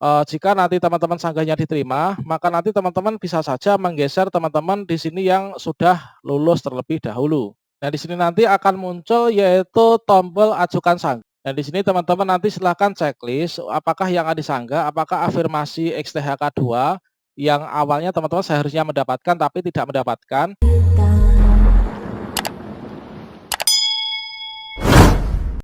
Jika nanti teman-teman sanggahnya diterima, maka nanti teman-teman bisa saja menggeser teman-teman di sini yang sudah lulus terlebih dahulu. Nah, di sini nanti akan muncul yaitu tombol ajukan sanggah. Dan di sini teman-teman nanti silahkan checklist apakah yang akan disanggah, apakah afirmasi XTHK 2 yang awalnya teman-teman seharusnya mendapatkan tapi tidak mendapatkan.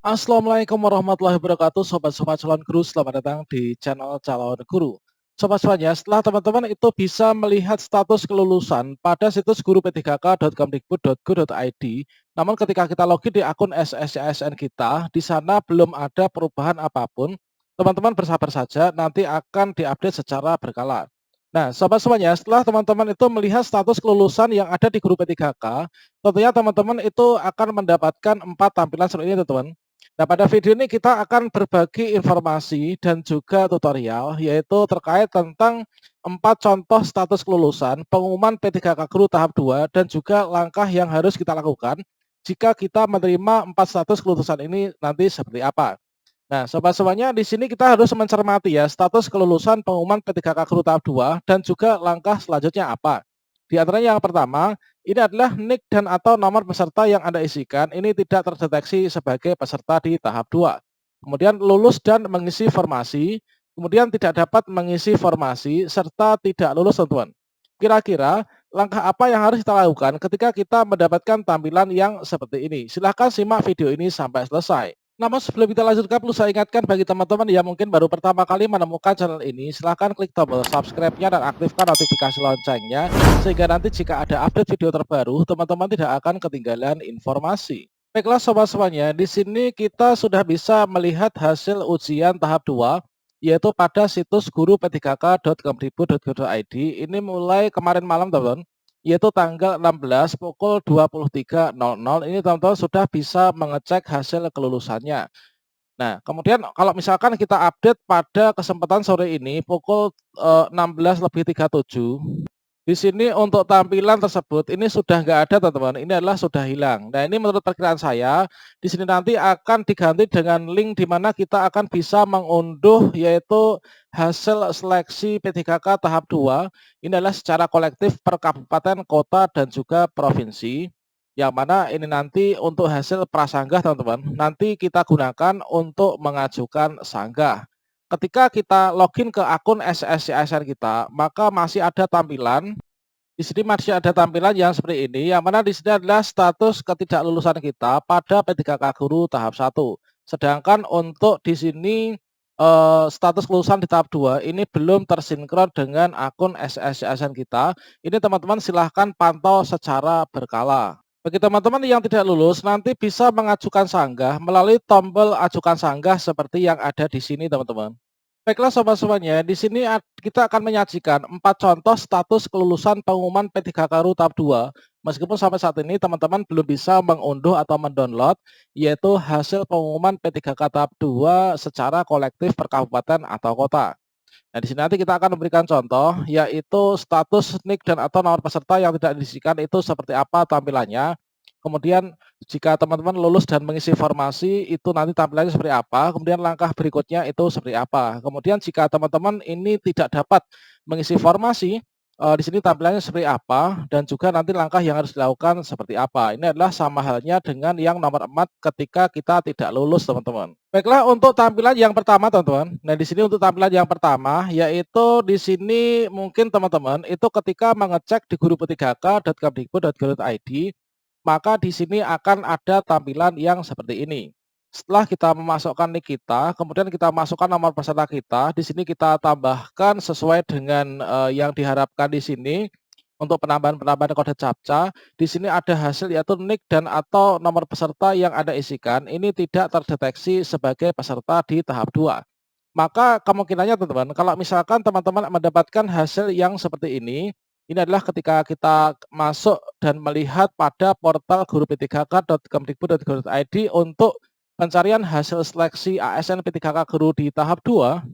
Assalamualaikum warahmatullahi wabarakatuh, sobat-sobat calon guru, selamat datang di channel calon guru. Sobat-sobatnya, setelah teman-teman itu bisa melihat status kelulusan pada situs guru p3k.kemdikbud.go.id, namun ketika kita login di akun SSCSN kita, di sana belum ada perubahan apapun, teman-teman bersabar saja, nanti akan diupdate secara berkala. Nah, sobat-sobatnya, setelah teman-teman itu melihat status kelulusan yang ada di guru P3K, tentunya teman-teman itu akan mendapatkan 4 tampilan seperti ini, teman-teman. Nah, pada video ini kita akan berbagi informasi dan juga tutorial, yaitu terkait tentang 4 contoh status kelulusan pengumuman P3K Guru tahap 2 dan juga langkah yang harus kita lakukan jika kita menerima 4 status kelulusan ini nanti seperti apa. Nah, sobat-sobatnya, di sini kita harus mencermati ya status kelulusan pengumuman P3K Guru tahap 2 dan juga langkah selanjutnya apa. Di antaranya yang pertama, ini adalah NIK dan atau nomor peserta yang Anda isikan ini tidak terdeteksi sebagai peserta di tahap 2. Kemudian lulus dan mengisi formasi, kemudian tidak dapat mengisi formasi serta tidak lulus, teman-teman. Kira-kira langkah apa yang harus kita lakukan ketika kita mendapatkan tampilan yang seperti ini? Silahkan simak video ini sampai selesai. Namun sebelum kita lanjutkan, perlu saya ingatkan bagi teman-teman yang mungkin baru pertama kali menemukan channel ini, silahkan klik tombol subscribe-nya dan aktifkan notifikasi loncengnya, sehingga nanti jika ada update video terbaru, teman-teman tidak akan ketinggalan informasi. Baiklah sobat-sobatnya, di sini kita sudah bisa melihat hasil ujian tahap 2, yaitu pada situs guru p3k.kemdikbud.go.id. Ini mulai kemarin malam, teman-teman, yaitu tanggal 16 pukul 23.00 ini teman-teman sudah bisa mengecek hasil kelulusannya. Nah, kemudian kalau misalkan kita update pada kesempatan sore ini pukul 16:37, di sini untuk tampilan tersebut ini sudah nggak ada, teman-teman. Ini adalah sudah hilang. Nah, ini menurut perkiraan saya, di sini nanti akan diganti dengan link di mana kita akan bisa mengunduh yaitu hasil seleksi P3K tahap 2. Ini adalah secara kolektif per kabupaten, kota, dan juga provinsi. Yang mana ini nanti untuk hasil prasanggah, teman-teman. Nanti kita gunakan untuk mengajukan sanggah. Ketika kita login ke akun SSCSN kita, maka masih ada tampilan, di sini masih ada tampilan yang seperti ini, yang mana di sini adalah status ketidaklulusan kita pada P3K Guru tahap 1. Sedangkan untuk di sini status kelulusan di tahap 2 ini belum tersinkron dengan akun SSCSN kita. Ini teman-teman silahkan pantau secara berkala. Bagi teman-teman yang tidak lulus, nanti bisa mengajukan sanggah melalui tombol ajukan sanggah seperti yang ada di sini, teman-teman. Baiklah sobat-sobatnya, di sini kita akan menyajikan 4 contoh status kelulusan pengumuman P3K Guru tahap 2. Meskipun sampai saat ini teman-teman belum bisa mengunduh atau mendownload yaitu hasil pengumuman P3K tahap 2 secara kolektif per kabupaten atau kota. Nah, di sini nanti kita akan memberikan contoh yaitu status NIK dan atau nomor peserta yang tidak diisikan itu seperti apa tampilannya. Kemudian jika teman-teman lulus dan mengisi formasi itu nanti tampilannya seperti apa, kemudian langkah berikutnya itu seperti apa. Kemudian jika teman-teman ini tidak dapat mengisi formasi, di sini tampilannya seperti apa dan juga nanti langkah yang harus dilakukan seperti apa. Ini adalah sama halnya dengan yang nomor 4 ketika kita tidak lulus, teman-teman. Baiklah, untuk tampilan yang pertama, teman-teman. Nah, di sini untuk tampilan yang pertama yaitu di sini mungkin teman-teman itu ketika mengecek di guru p3k.kemdikbud.go.id, maka di sini akan ada tampilan yang seperti ini. Setelah kita memasukkan NIK kita, kemudian kita masukkan nomor peserta kita, di sini kita tambahkan sesuai dengan yang diharapkan di sini. Untuk penambahan-penambahan kode captcha, di sini ada hasil yaitu NIK dan atau nomor peserta yang Anda isikan ini tidak terdeteksi sebagai peserta di tahap 2. Maka kemungkinannya, teman-teman, kalau misalkan teman-teman mendapatkan hasil yang seperti ini adalah ketika kita masuk dan melihat pada portal guru p3k.kemdikbud.go.id untuk pencarian hasil seleksi ASN P3K Guru di tahap 2.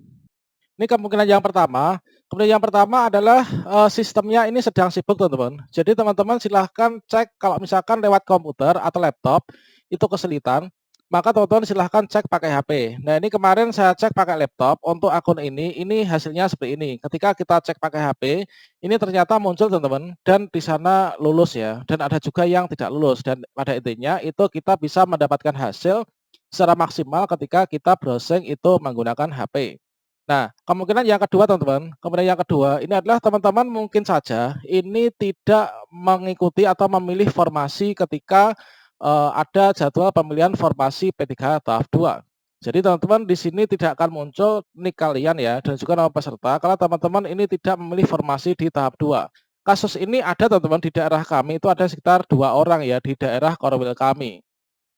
Ini kemungkinan yang pertama. Kemudian yang pertama adalah sistemnya ini sedang sibuk, teman-teman. Jadi teman-teman silahkan cek kalau misalkan lewat komputer atau laptop itu kesulitan. maka teman-teman silahkan cek pakai HP. Nah, ini kemarin saya cek pakai laptop untuk akun ini hasilnya seperti ini. Ketika kita cek pakai HP, ini ternyata muncul teman-teman dan di sana lulus ya, dan ada juga yang tidak lulus dan pada intinya itu kita bisa mendapatkan hasil secara maksimal ketika kita browsing itu menggunakan HP. Nah, kemungkinan yang kedua teman-teman, kemudian yang kedua ini adalah teman-teman mungkin saja ini tidak mengikuti atau memilih formasi ketika ada jadwal pemilihan formasi P3 tahap 2. Jadi teman-teman di sini tidak akan muncul nik kalian ya dan juga nama peserta kalau teman-teman ini tidak memilih formasi di tahap 2. Kasus ini ada teman-teman di daerah kami itu ada sekitar 2 orang ya di daerah Korwil kami.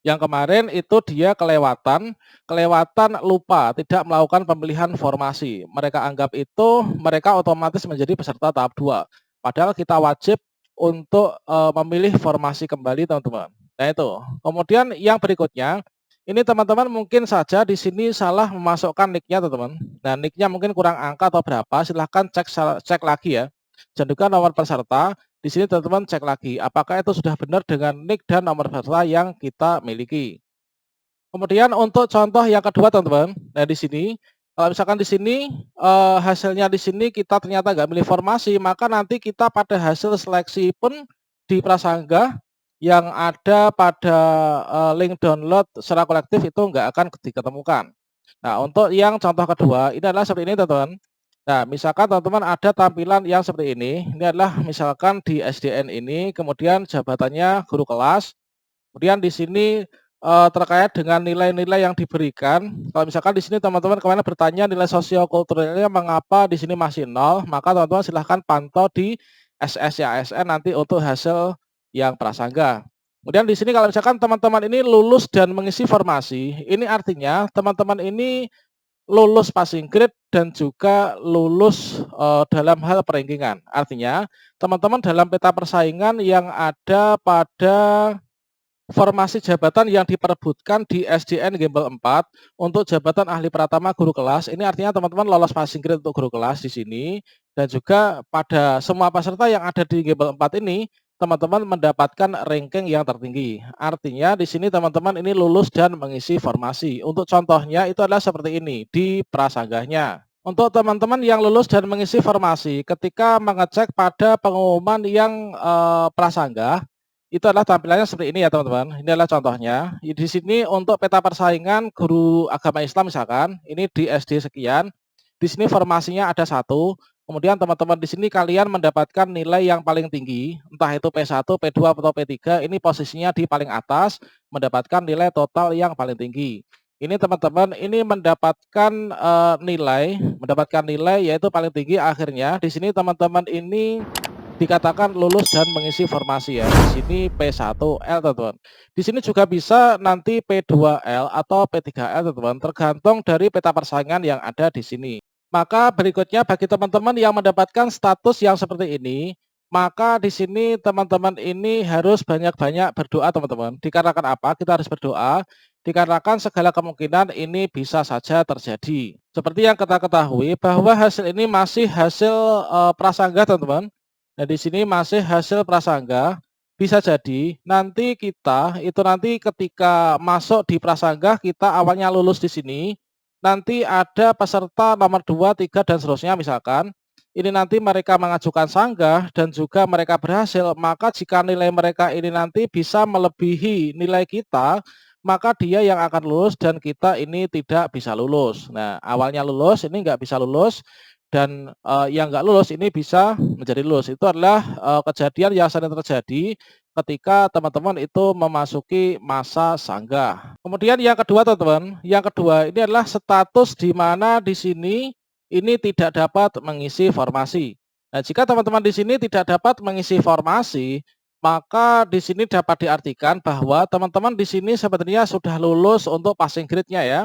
Yang kemarin itu dia kelewatan kelewatan lupa tidak melakukan pemilihan formasi. Mereka anggap itu mereka otomatis menjadi peserta tahap 2. Padahal kita wajib untuk, memilih formasi kembali teman-teman. Nah itu. Kemudian yang berikutnya, ini teman-teman mungkin saja di sini salah memasukkan nick-nya teman-teman. Nah nick-nya mungkin kurang angka atau berapa silahkan cek lagi ya. Dan juga nomor peserta di sini teman-teman cek lagi, apakah itu sudah benar dengan nik dan nomor peserta yang kita miliki. Kemudian untuk contoh yang kedua teman-teman, nah di sini, kalau misalkan di sini, hasilnya di sini kita ternyata nggak milih formasi, maka nanti kita pada hasil seleksi pun di prasangga yang ada pada, link download secara kolektif itu nggak akan diketemukan. Nah untuk yang contoh kedua, ini adalah seperti ini teman-teman. Nah, misalkan teman-teman ada tampilan yang seperti ini adalah misalkan di SDN ini, kemudian jabatannya guru kelas, kemudian di sini, terkait dengan nilai-nilai yang diberikan, kalau misalkan di sini teman-teman kemarin bertanya nilai sosiokulturalnya mengapa di sini masih nol, maka teman-teman silahkan pantau di SS ya, ASN nanti untuk hasil yang prasangga. Kemudian di sini kalau misalkan teman-teman ini lulus dan mengisi formasi, ini artinya teman-teman ini lulus passing grade dan juga lulus, dalam hal perankingan. Artinya, teman-teman dalam peta persaingan yang ada pada formasi jabatan yang diperebutkan di SDN Gembel 4 untuk jabatan ahli pratama guru kelas, ini artinya teman-teman lolos passing grade untuk guru kelas di sini dan juga pada semua peserta yang ada di Gembel 4 ini, teman-teman mendapatkan ranking yang tertinggi. Artinya di sini teman-teman ini lulus dan mengisi formasi. Untuk contohnya itu adalah seperti ini di prasanggahnya. Untuk teman-teman yang lulus dan mengisi formasi, ketika mengecek pada pengumuman yang, prasanggah, itu adalah tampilannya seperti ini ya teman-teman. Ini adalah contohnya. Di sini untuk peta persaingan guru agama Islam misalkan, ini di SD sekian. Di sini formasinya ada 1. Kemudian teman-teman di sini kalian mendapatkan nilai yang paling tinggi, entah itu P1, P2 atau P3, ini posisinya di paling atas, mendapatkan nilai total yang paling tinggi. Ini teman-teman ini mendapatkan nilai yaitu paling tinggi akhirnya di sini teman-teman ini dikatakan lulus dan mengisi formasi ya. Di sini P1L teman-teman. Di sini juga bisa nanti P2L atau P3L teman-teman, tergantung dari peta persaingan yang ada di sini. Maka berikutnya bagi teman-teman yang mendapatkan status yang seperti ini, maka di sini teman-teman ini harus banyak-banyak berdoa teman-teman. Dikarenakan apa? Kita harus berdoa dikarenakan segala kemungkinan ini bisa saja terjadi. Seperti yang kita ketahui bahwa hasil ini masih hasil prasangga teman-teman. Nah, di sini masih hasil prasangga, bisa jadi nanti kita itu nanti ketika masuk di prasangga kita awalnya lulus di sini, nanti ada peserta nomor 2, 3 dan seterusnya misalkan, ini nanti mereka mengajukan sanggah dan juga mereka berhasil, maka jika nilai mereka ini nanti bisa melebihi nilai kita, maka dia yang akan lulus dan kita ini tidak bisa lulus. Nah, awalnya lulus ini nggak bisa lulus, dan, yang nggak lulus ini bisa menjadi lulus. Itu adalah, kejadian yang sering terjadi ketika teman-teman itu memasuki masa sanggah. Kemudian yang kedua teman-teman, yang kedua ini adalah status di mana di sini ini tidak dapat mengisi formasi. Nah, jika teman-teman di sini tidak dapat mengisi formasi, maka di sini dapat diartikan bahwa teman-teman di sini sebenarnya sudah lulus untuk passing grade-nya ya.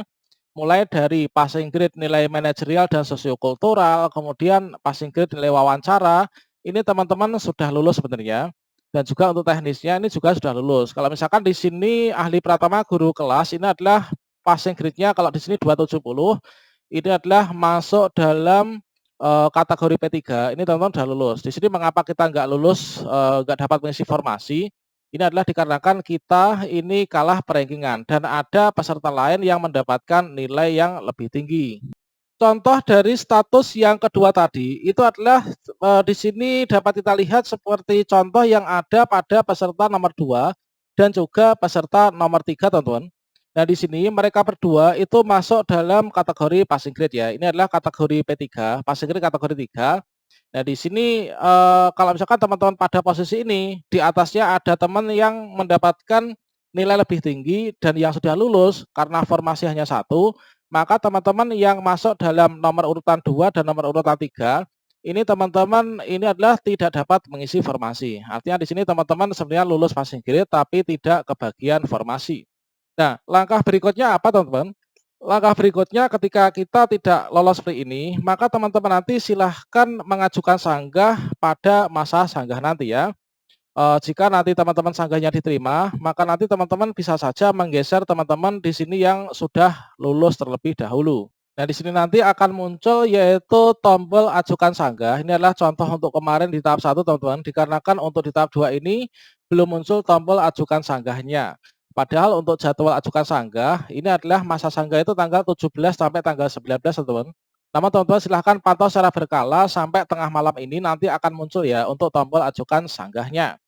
Mulai dari passing grade nilai manajerial dan sosiokultural, kemudian passing grade nilai wawancara, ini teman-teman sudah lulus sebenarnya. Dan juga untuk teknisnya ini juga sudah lulus. Kalau misalkan di sini ahli pratama guru kelas ini adalah passing grade-nya kalau di sini 270, ini adalah masuk dalam kategori P3. Ini teman-teman sudah lulus. Di sini mengapa kita nggak lulus, nggak dapat mengisi formasi? Ini adalah dikarenakan kita ini kalah per-ranking-an dan ada peserta lain yang mendapatkan nilai yang lebih tinggi. Contoh dari status yang kedua tadi, itu adalah, di sini dapat kita lihat seperti contoh yang ada pada peserta nomor 2 dan juga peserta nomor 3, teman-teman. Nah, di sini mereka berdua itu masuk dalam kategori passing grade ya. Ini adalah kategori P3, passing grade kategori 3. Nah, di sini, kalau misalkan teman-teman pada posisi ini, di atasnya ada teman yang mendapatkan nilai lebih tinggi dan yang sudah lulus karena formasi hanya satu, maka teman-teman yang masuk dalam nomor urutan 2 dan nomor urutan 3, ini teman-teman ini adalah tidak dapat mengisi formasi. Artinya di sini teman-teman sebenarnya lulus passing grade tapi tidak kebagian formasi. Nah, langkah berikutnya apa, teman-teman? Langkah berikutnya ketika kita tidak lolos seperti ini, maka teman-teman nanti silahkan mengajukan sanggah pada masa sanggah nanti ya. Jika nanti teman-teman sanggahnya diterima, maka nanti teman-teman bisa saja menggeser teman-teman di sini yang sudah lulus terlebih dahulu. Nah, di sini nanti akan muncul yaitu tombol ajukan sanggah. Ini adalah contoh untuk kemarin di tahap 1, teman-teman. Dikarenakan untuk di tahap 2 ini belum muncul tombol ajukan sanggahnya. Padahal untuk jadwal ajukan sanggah, ini adalah masa sanggah itu tanggal 17 sampai tanggal 19, teman-teman. Namun teman-teman silahkan pantau secara berkala sampai tengah malam ini nanti akan muncul ya untuk tombol ajukan sanggahnya.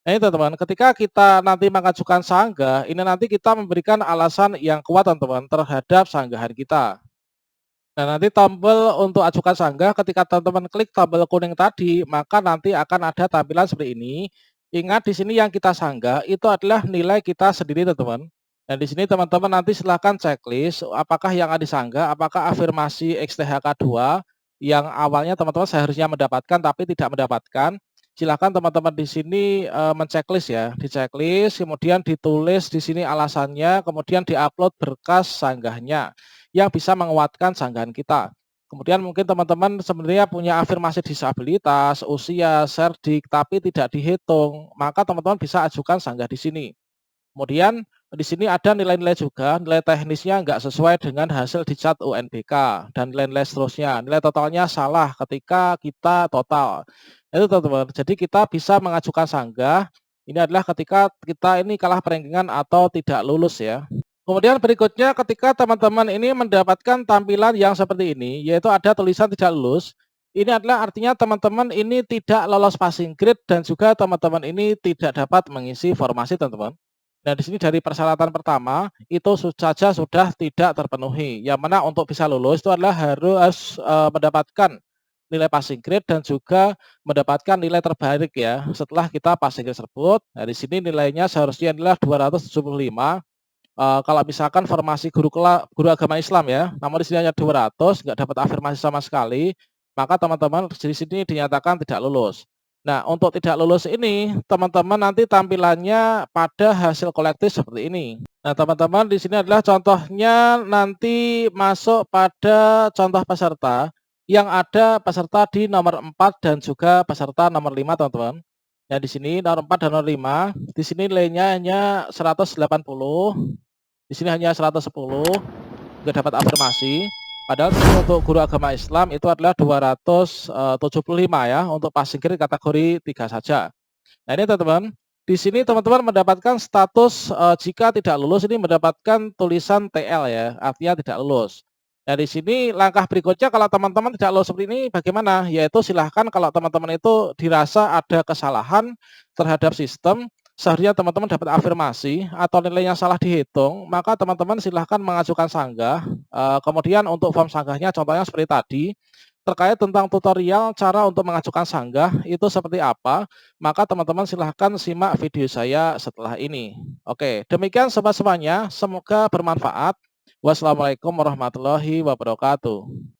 Nah, ini teman-teman, ketika kita nanti mengajukan sanggah, ini nanti kita memberikan alasan yang kuat, teman-teman, terhadap sanggahan kita. Nah, nanti tombol untuk ajukan sanggah ketika teman-teman klik tombol kuning tadi, maka nanti akan ada tampilan seperti ini. Ingat di sini yang kita sanggah itu adalah nilai kita sendiri, teman-teman. Dan di sini teman-teman nanti silahkan checklist apakah yang ada disanggah, apakah afirmasi XTHK2 yang awalnya teman-teman seharusnya mendapatkan tapi tidak mendapatkan. Silahkan teman-teman di sini menceklis ya, diceklis, kemudian ditulis di sini alasannya, kemudian diupload berkas sanggahnya yang bisa menguatkan sanggahan kita. Kemudian mungkin teman-teman sebenarnya punya afirmasi disabilitas, usia, serdik, tapi tidak dihitung, maka teman-teman bisa ajukan sanggah di sini. Kemudian di sini ada nilai-nilai juga, nilai teknisnya nggak sesuai dengan hasil dicat UNBK dan nilai-nilai seterusnya. Nilai totalnya salah ketika kita total. Itu teman-teman. Jadi kita bisa mengajukan sanggah. Ini adalah ketika kita ini kalah perengkingan atau tidak lulus ya. Kemudian berikutnya ketika teman-teman ini mendapatkan tampilan yang seperti ini, yaitu ada tulisan tidak lulus, ini adalah artinya teman-teman ini tidak lolos passing grade dan juga teman-teman ini tidak dapat mengisi formasi, teman-teman. Nah, di sini dari persyaratan pertama itu saja sudah tidak terpenuhi. Yang mana untuk bisa lulus itu adalah harus mendapatkan nilai passing grade dan juga mendapatkan nilai terbaik ya setelah kita passing grade tersebut. Nah, di sini nilainya seharusnya adalah 275. Kalau misalkan formasi guru agama Islam ya, namun di sini hanya 200, nggak dapat afirmasi sama sekali, maka teman-teman di sini dinyatakan tidak lulus. Nah, untuk tidak lulus ini, teman-teman nanti tampilannya pada hasil kolektif seperti ini. Nah, teman-teman di sini adalah contohnya nanti masuk pada contoh peserta, yang ada peserta di nomor 4 dan juga peserta nomor 5, teman-teman. Nah, di sini nomor 4 dan nomor 5, di sini nilainya hanya 180. Di sini hanya 110, nggak dapat afirmasi. Padahal untuk guru agama Islam itu adalah 275 ya, untuk passing grade kategori 3 saja. Nah, ini teman-teman, di sini teman-teman mendapatkan status, jika tidak lulus ini mendapatkan tulisan TL ya, artinya tidak lulus. Nah, di sini langkah berikutnya kalau teman-teman tidak lulus seperti ini bagaimana? Yaitu silahkan kalau teman-teman itu dirasa ada kesalahan terhadap sistem, seharusnya teman-teman dapat afirmasi atau nilainya salah dihitung, maka teman-teman silahkan mengajukan sanggah, kemudian untuk form sanggahnya contohnya seperti tadi, terkait tentang tutorial cara untuk mengajukan sanggah itu seperti apa, maka teman-teman silahkan simak video saya setelah ini. Oke, demikian sobat semuanya, semoga bermanfaat. Wassalamualaikum warahmatullahi wabarakatuh.